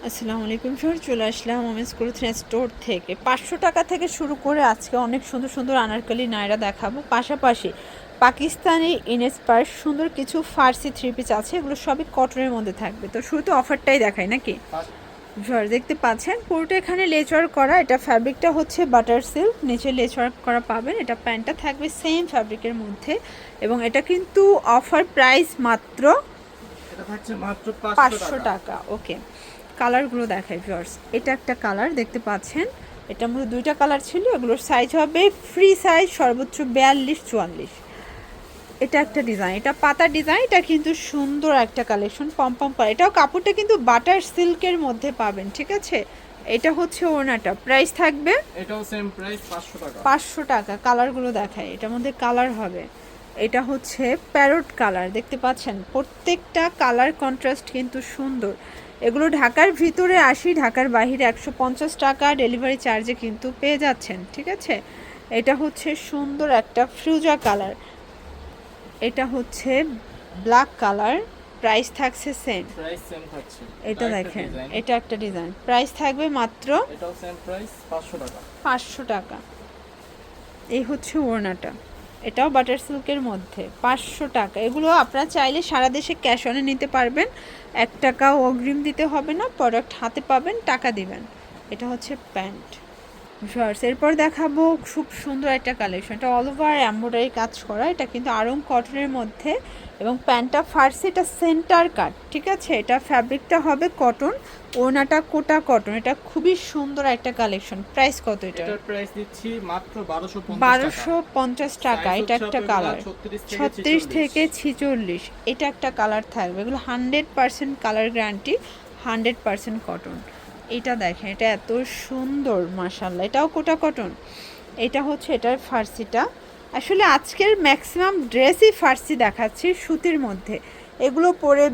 আসসালামু আলাইকুম স্যার, চলে আসলাম ওমেন্স ক্লোথিং স্টোর থেকে 500 টাকা থেকে শুরু করে আজকে অনেক সুন্দর সুন্দর আনারকলি নায়রা দেখাবো। পাশাপাশি পাকিস্তানি ইনস্পায়ার সুন্দর কিছু ফার্সি থ্রি পিস আছে, এগুলো সবই কটনের মধ্যে থাকবে। তো শুরুতে অফারটাই দেখাই নাকি স্যার, দেখতে পাচ্ছেন পুরোটা এখানে লেচ ওয়ার্ক করা। এটা ফ্যাব্রিকটা হচ্ছে বাটার সিল্ক, নিচে লেচ ওয়ার্ক করা পাবেন। এটা প্যান্টটা থাকবে সেম ফ্যাব্রিকের মধ্যে এবং এটা কিন্তু অফার প্রাইস মাত্র 500 টাকা। ওকে, কালারগুলো দেখাই ভিউয়ার্স। এটা একটা কালার দেখতে পাচ্ছেন, এটার মধ্যে দুইটা কালার ছিল। এগুলোর সাইজ হবে ফ্রি সাইজ সর্বোচ্চ 42-44। এটা একটা ডিজাইন, এটা পাতা ডিজাইন। এটা কিন্তু সুন্দর একটা কালেকশন, পম করা। এটাও কাপড়টা কিন্তু বাটার সিল্কের মধ্যে পাবেন, ঠিক আছে। এটা হচ্ছে ওড়নাটা, প্রাইস থাকবে এটাও সেম প্রাইস 500 টাকা। 500 টাকা। কালারগুলো দেখাই, এটার মধ্যে কালার হবে। এটা হচ্ছে প্যারট কালার, দেখতে পাচ্ছেন প্রত্যেকটা কালার কন্ট্রাস্ট কিন্তু সুন্দর। এগুলো ঢাকার ভিতরে 80, ঢাকার বাহিরে 150 টাকা ডেলিভারি চার্জে কিন্তু পেয়ে যাচ্ছেন, ঠিক আছে। এটা হচ্ছে সুন্দর একটা ফ্রুজা কালার, এটা হচ্ছে ব্ল্যাক কালার, প্রাইস থাকছে সেম। প্রাইস সেম থাকছে। এটা দেখেন, এটা একটা ডিজাইন, প্রাইস থাকবে মাত্র এটাও সেম প্রাইস 500 টাকা। 500 টাকা। এই হচ্ছে ওড়নাটা, এটাও বাটার সিল্কের মধ্যে 500 টাকা। এগুলো আপনারা চাইলে সারা দেশে ক্যাশ অনে নিতে পারবেন, 1 টাকাও অগ্রিম দিতে হবে না, প্রোডাক্ট হাতে পাবেন, টাকা দিবেন। এটা হচ্ছে প্যান্ট শর্টস। এরপর দেখাবো খুব সুন্দর একটা কালেকশন, এটা অল ওভার এমব্রয়ডারি কাজ করা। এটা কিন্তু আরং কটনের মধ্যে এবং প্যান্টটা ফার্সি, এটা সেন্টার কাট, ঠিক আছে। এটা ফ্যাব্রিকটা হবে কটন, ওড়নাটা কোটা কটন। এটা খুবই সুন্দর একটা কালেকশন। প্রাইস কত এটা? এটার প্রাইস দিচ্ছি মাত্র 1250 টাকা। এটা একটা কালার 36 থেকে 46। 46। এটা একটা কালার থাকবে। এগুলো 100% কালার গ্যারান্টি, 100% কটন। এটা দেখেন, এটা এত সুন্দর মাশাআল্লাহ, এটাও কোটা কটন। এটা হচ্ছে এটার ফার্সিটা। আসলে আজকের ম্যাক্সিমাম ড্রেসই ফার্সি দেখাচ্ছি সুতির মধ্যে। এগুলো পরে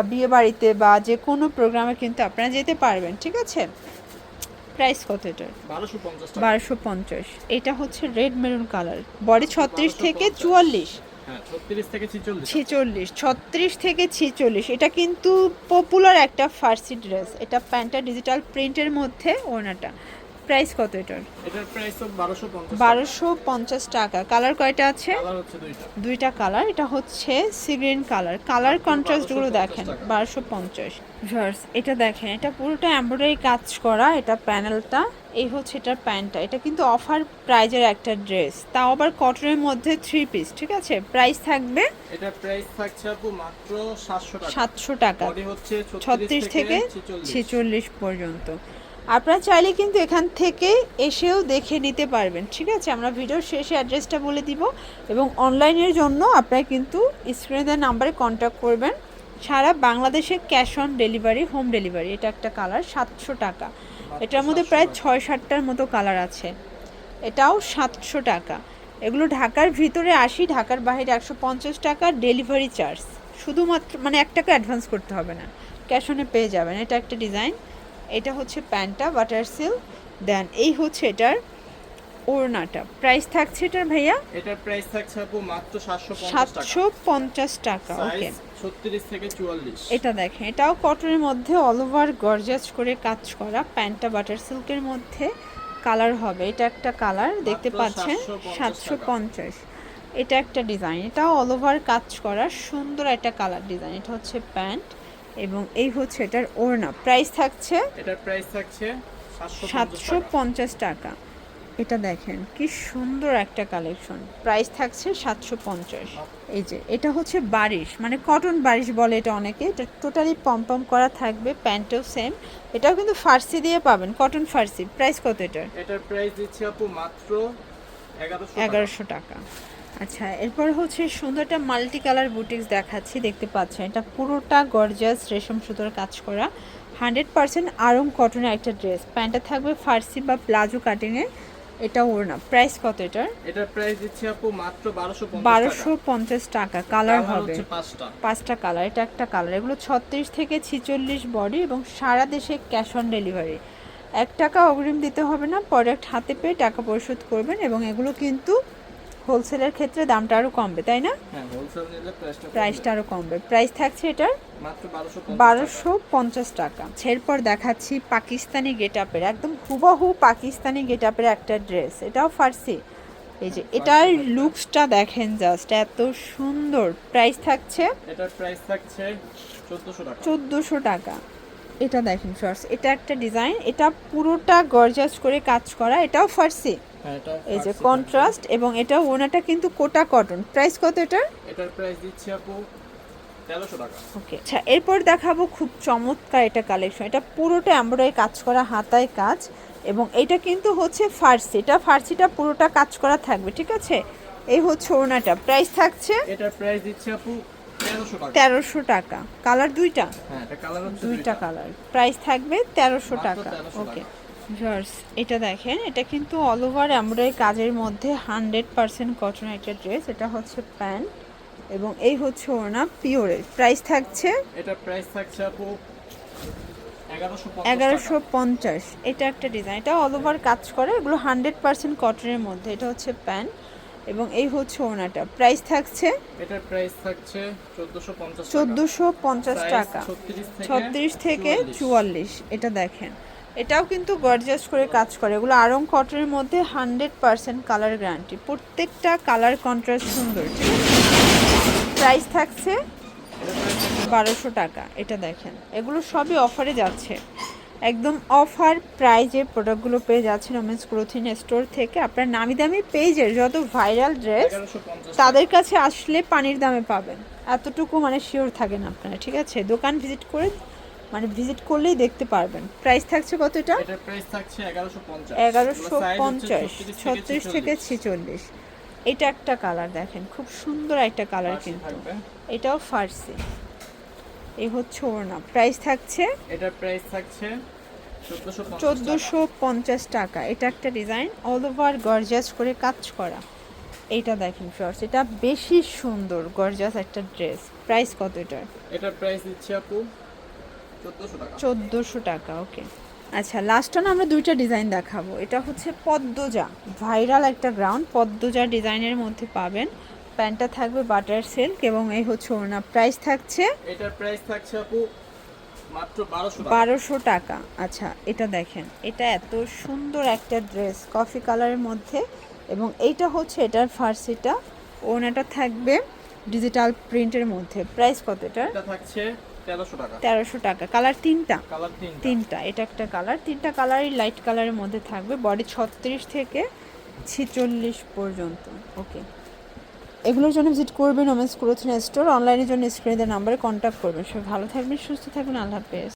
বিয়ে বাড়িতে বা যে কোনো প্রোগ্রামে কিন্তু আপনারা যেতে পারবেন, ঠিক আছে। প্রাইস কত এটার? 1250। এটা হচ্ছে রেড মেরুন কালার, বডি 36 থেকে 44। হ্যাঁ 36 থেকে 46। 46, 36 থেকে 46। এটা কিন্তু পপুলার একটা ফার্সি ড্রেস। এটা প্যান্টটা ডিজিটাল প্রিন্টের মধ্যে, ওড়নাটা। প্রাইস কত এটার? এটার প্রাইস 1250। 1250 টাকা। কালার কয়টা আছে? কালার হচ্ছে দুইটা। দুইটা কালার। এটা হচ্ছে সি গ্রিন কালার, কালার কন্ট্রাস্টগুলো দেখেন। 1250 ভিউয়ার্স। এটা দেখেন, এটা পুরোটা এমব্রয়ডারি কাজ করা। এটা প্যানেলটা, এই হচ্ছে এটার প্যান্টটা। এটা কিন্তু অফার প্রাইজের একটা ড্রেস, তাও আবার কটনের মধ্যে থ্রি পিস, ঠিক আছে। প্রাইস থাকবে, এটার প্রাইস থাকছে আপু মাত্র 700 টাকা। 700 টাকা। বডি হচ্ছে 36 থেকে 46। 46 পর্যন্ত। আপনারা চাইলে কিন্তু এখান থেকে এসেও দেখে নিতে পারবেন, ঠিক আছে। আমরা ভিডিওর শেষে অ্যাড্রেসটা বলে দিব এবং অনলাইনের জন্য আপনারা কিন্তু স্ক্রিনে দেওয়া নাম্বারে কন্ট্যাক্ট করবেন। সারা বাংলাদেশে cash on delivery, home delivery. এটা একটা কালার 700 টাকা। এটার মধ্যে প্রায় 6-7টার মতো কালার আছে। এটাও 700 টাকা। এগুলো ঢাকার ভিতরে 80, ঢাকার বাইরে 150 টাকা ডেলিভারি চার্জ। শুধুমাত্র মানে 1 টাকা অ্যাডভান্স করতে হবে না, ক্যাশ অনে পেয়ে যাবেন। এটা একটা ডিজাইন, এটা হচ্ছে প্যান্টটা বাটার সিল্ক। দেন এই হচ্ছে এটার ওড়নাটা। প্রাইস থাকছে এটার ভাইয়া? এটার প্রাইস থাকছে আপু মাত্র 750 টাকা। 750 টাকা। ওকে, সাইজ 36 থেকে 44। এটা দেখেন, এটাও কটনের মধ্যে অল ওভার গর্জাস করে কাজ করা। প্যান্টটা বাটার সিল্কের মধ্যে, কালার হবে। এটা একটা কালার দেখতে পাচ্ছেন, 750। এটা একটা ডিজাইন, এটাও অল ওভার কাজ করা সুন্দর একটা কালার ডিজাইন। এটা হচ্ছে প্যান্ট এবং এই হচ্ছে এটার ওড়না। প্রাইস থাকছে, এটার প্রাইস থাকছে 750 টাকা। এটা দেখেন কি সুন্দর একটা কালেকশন, প্রাইস থাকছে 750। এই যে এটা হচ্ছে বারিশ, মানে কটন বারিশ বলে এটা অনেকে। এটা টোটালি পম করা থাকবে, প্যান্টও সেম। এটাও কিন্তু ফার্সি দিয়ে পাবেন, কটন ফার্সি। প্রাইস কত এটার? এটার প্রাইস দিচ্ছি আপু মাত্র 1100 টাকা। আচ্ছা, এরপর হচ্ছে সুন্দর একটা মাল্টি কালার বুটিক্স দেখাচ্ছি, দেখতে পাচ্ছেন। এটা পুরোটা গর্জাস রেশম সুতোর কাজ করা, 100% আরং কটনের একটা ড্রেস। প্যান্টটা থাকবে ফার্সি বা প্লাজো কাটিংয়ে। এটা ওড়না। প্রাইস কত এটার? এটার প্রাইস দিচ্ছি আপু মাত্র 1250 টাকা। কালার হবে 5টা কালার। এটা একটা কালার। এগুলো 36 থেকে 46 বডি এবং সারা দেশে ক্যাশ অন ডেলিভারি। 1 টাকা অগ্রিম দিতে হবে না, প্রোডাক্ট হাতে পেয়ে টাকা পরিশোধ করবেন এবং এগুলো কিন্তু হোলসেলের ক্ষেত্রে দামটা আরও কমবে তাই না? হ্যাঁ, হোলসেল নিলে প্রাইসটা আরও কমবে। প্রাইস থাকছে এটার মাত্র 1250 টাকা। এরপর দেখাচ্ছি পাকিস্তানি গেটআপের, একদম হুবহু পাকিস্তানি গেটআপের একটা ড্রেস, এটাও ফার্সি। এই যে এটার লুকসটা দেখেন, জাস্ট এত সুন্দর। প্রাইস থাকছে এটার প্রাইস থাকছে 1400 টাকা। 1400 টাকা। এটা দেখেন শর্টস, এটা একটা ডিজাইন, এটা পুরোটা গর্জাস করে কাজ করা, এটাও ফার্সি। হ্যাঁ, এটা এই যে কন্ট্রাস্ট, এবং এটা ওনাটা কিন্তু কোটা কটন। প্রাইস কত এটার? এটার প্রাইস দিচ্ছি আপু 1300 টাকা। ওকে, আচ্ছা এরপর দেখাবো খুব চমৎকার এটা কালেকশন। এটা পুরোটা এমব্রয়ডারি কাজ করা, হাতায় কাজ, এবং এটা কিন্তু হচ্ছে ফার্সি। এটা ফার্সিটা পুরোটা কাজ করা থাকবে, ঠিক আছে? এই হচ্ছে ওনাটা। প্রাইস থাকছে এটার প্রাইস দিচ্ছি আপু 1300 টাকা। 1300 টাকা। কালার দুইটা? হ্যাঁ, এটা কালার হচ্ছে দুইটা কালার। প্রাইস থাকবে 1300 মাত্র টাকা। 1300 ওকে টাকা। ভিউয়ার্স, এটা দেখেন, এটা কিন্তু অল ওভার এমব্রয়ডারি কাজের মধ্যে 100% কটন একটা ড্রেস। এটা হচ্ছে প্যান্ট এবং এই হচ্ছে ওড়না পিওরের। প্রাইস থাকছে এটার প্রাইস থাকছে আপু 1150 1150। এটা একটা ডিজাইন, এটা অল ওভার কাজ করে, এগুলো 100% কটনের মধ্যে। এটা হচ্ছে প্যান্ট এবং এই হচ্ছে ওড়নাটা। প্রাইস থাকছে এটার প্রাইস থাকছে 1450 টাকা। 1450 টাকা। 36 থেকে 44। এটা দেখেন, এটাও কিন্তু গর্জিয়াস করে কাজ করে, এগুলো আরং কটনের মধ্যে 100% কালার গ্যারান্টি। প্রত্যেকটা কালার কন্ট্রাস্ট সুন্দর, ঠিক আছে? প্রাইস থাকছে 1200 টাকা। এটা দেখেন, এগুলো সবই অফারে যাচ্ছে, একদম অফার প্রাইজে প্রোডাক্টগুলো পেয়ে যাচ্ছেন ওমেন্স ক্লোথিং স্টোর থেকে। আপনার নামি দামি পেজের যত ভাইরাল ড্রেস 1150 তাদের কাছে আসলে পানির দামে পাবেন, এতটুকু মানে শিওর থাকেন আপনারা, ঠিক আছে? দোকান ভিজিট করে, মানে ভিজিট করলেই দেখতে পারবেন। প্রাইস থাকছে কত এটা? এটার প্রাইস থাকছে 1150। 1150, 36 থেকে 46। এটা একটা কালার দেখেন, খুব সুন্দর একটা কালার কিন্তু, এটাও ফার্সি। এই হচ্ছে ওড়না। প্রাইস থাকছে এটার প্রাইস থাকছে 1450 1450 টাকা। এটা একটা ডিজাইন, অল ওভার গর্জিয়াস করে কাজ করা। এইটা দেখেন ফ্রেন্ডস, এটা বেশি সুন্দর গর্জিয়াস একটা ড্রেস। প্রাইস কত এটার? এটার প্রাইস দিচ্ছি আপু 1400 টাকা। 1400 টাকা। ওকে, আচ্ছা লাস্ট অন আমরা দুইটা ডিজাইন দেখাবো। এটা হচ্ছে পদ্মজা, ভাইরাল একটা গ্রাউন্ড, পদ্মজা ডিজাইনের মধ্যে পাবেন। প্যান্টটা থাকবে বাটার সিল্ক এবং এই হচ্ছে ওড়না। প্রাইস থাকছে এটার প্রাইস থাকছে আপু মাত্র 1200 টাকা। 1200 টাকা। আচ্ছা এটা দেখেন, এটা এত সুন্দর একটা ড্রেস, কফি কালারের মধ্যে, এবং এইটা হচ্ছে এটার ফার্সিটা। ওড়নাটা থাকবে ডিজিটাল প্রিন্টের মধ্যে। প্রাইস কত এটা? এটা থাকছে 1300 টাকা। 1300 টাকা। কালার তিনটা? কালার তিনটা। তিনটা। এটা একটা কালার, তিনটা কালারই লাইট কালারের মধ্যে থাকবে। বডি 36 থেকে 46 পর্যন্ত। ওকে, এগুলোর জন্য ভিজিট করবেন ওমেন্স ক্লোথিং স্টোর। অনলাইনের জন্য স্ক্রিনে দেওয়া নাম্বারে কন্ট্যাক্ট করবেন। সবাই ভালো থাকবেন, সুস্থ থাকবেন, আল্লাহ হাফেজ।